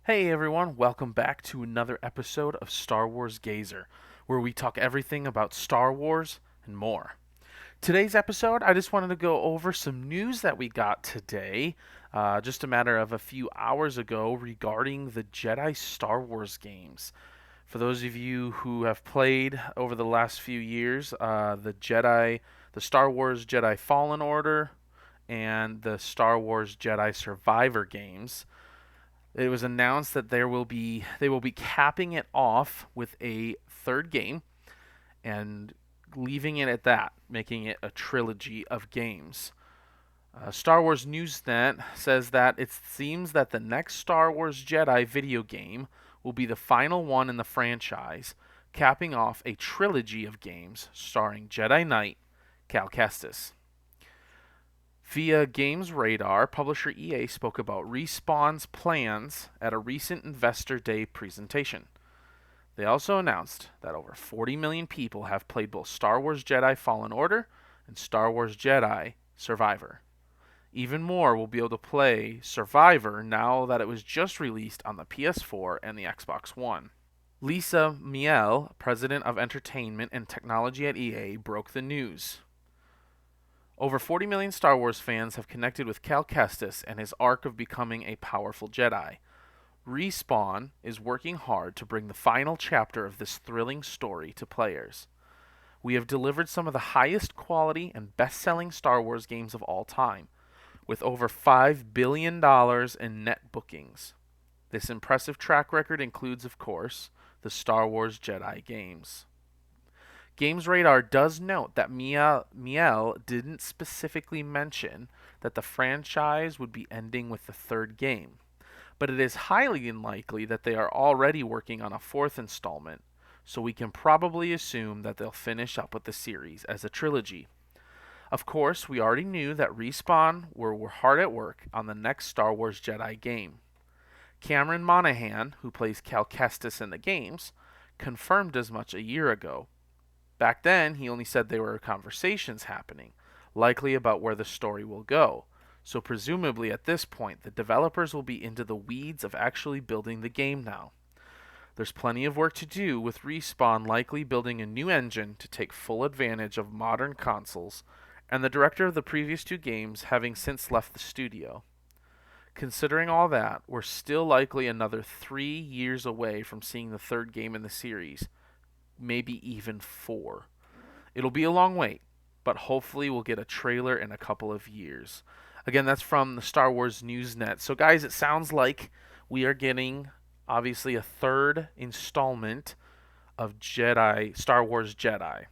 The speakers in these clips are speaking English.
Hey everyone, welcome back to another episode of Star Wars Gazer, where we talk everything about Star Wars and more. Today's episode, I just wanted to go over some news that we got today, just a matter of a few hours ago, regarding the Jedi Star Wars games. For those of you who have played over the last few years, the Star Wars Jedi Fallen Order, and the Star Wars Jedi Survivor games, it was announced that they will be capping it off with a third game and leaving it at that, making it a trilogy of games. Star Wars Newsnet says that it seems that the next Star Wars Jedi video game will be the final one in the franchise, capping off a trilogy of games starring Jedi Knight Cal Kestis. Via Games Radar, publisher EA spoke about Respawn's plans at a recent Investor Day presentation. They also announced that over 40 million people have played both Star Wars Jedi Fallen Order and Star Wars Jedi Survivor. Even more will be able to play Survivor now that it was just released on the PS4 and the Xbox One. Lisa Miele, president of entertainment and technology at EA, broke the news. Over 40 million Star Wars fans have connected with Cal Kestis and his arc of becoming a powerful Jedi. Respawn is working hard to bring the final chapter of this thrilling story to players. We have delivered some of the highest quality and best-selling Star Wars games of all time, with over $5 billion in net bookings. This impressive track record includes, of course, the Star Wars Jedi games. Games Radar does note that Miele didn't specifically mention that the franchise would be ending with the third game, but it is highly unlikely that they are already working on a fourth installment, so we can probably assume that they'll finish up with the series as a trilogy. Of course, we already knew that Respawn were hard at work on the next Star Wars Jedi game. Cameron Monaghan, who plays Cal Kestis in the games, confirmed as much a year ago. Back then, he only said there were conversations happening, likely about where the story will go. So presumably at this point, the developers will be into the weeds of actually building the game now. There's plenty of work to do, with Respawn likely building a new engine to take full advantage of modern consoles, and the director of the previous two games having since left the studio. Considering all that, we're still likely another 3 years away from seeing the third game in the series, maybe even 4. It'll be a long wait, but hopefully we'll get a trailer in a couple of years. Again, that's from the Star Wars Newsnet. So guys, it sounds like we are getting obviously a third installment of Star Wars Jedi.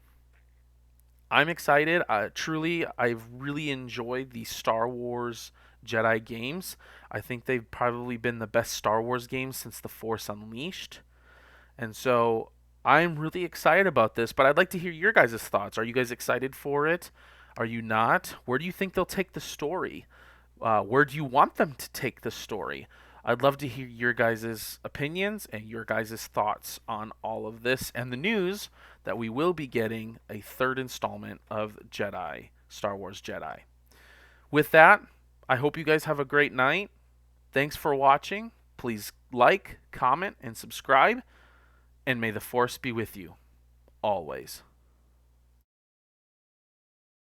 I'm excited. Truly, I've really enjoyed the Star Wars Jedi games. I think they've probably been the best Star Wars games since The Force Unleashed. And so I'm really excited about this, but I'd like to hear your guys' thoughts. Are you guys excited for it? Are you not? Where do you think they'll take the story? Where do you want them to take the story? I'd love to hear your guys' opinions and your guys' thoughts on all of this and the news that we will be getting a third installment of Star Wars Jedi. With that, I hope you guys have a great night. Thanks for watching. Please like, comment, and subscribe. And may the Force be with you, always.